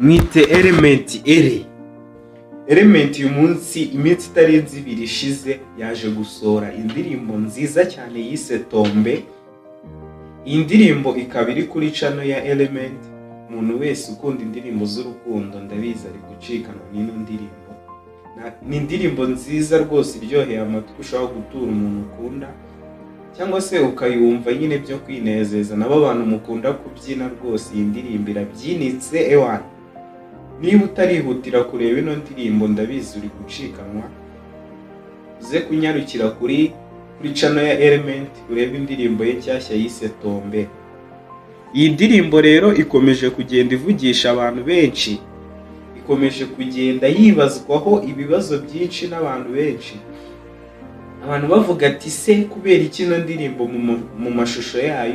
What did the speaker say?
mwite Element ere. Element uyu munsi iminsi itarenze 2 ishize yaje gusohora indirimbo nziza cyane yise Tombe. Iyi ndirimbo ikaba iri kuri channel ya Element. Umuntu wese ukunda indirimbo z'urukundo ndabizi ari gucikana n'ino ndirimbo. Ni indirimbo nziza rwose iryoheye amatwi, ushobora gutura umuntu ukunda cyangwa se ukayumva nyine byo kwinezeza. Nabo abantu mukunda kubyina rwose iyi ndirimbo irabyinitse ewana. Niba utarihutira kureba ino ndirimbo ndabizi uri gucikanwa, uze kunyarukira kuri channel ya Element urebe indirimbo ye nshyashya yise Tombe. Iyi ndirimbo rero ikomeje kugenda ivugisha abantu benshi, ikomeje kugenda yibazwaho ibibazo byinshi n'abantu benshi. Abantu bavuga ati se kubera iki ino ndirimbo mu mashusho yayo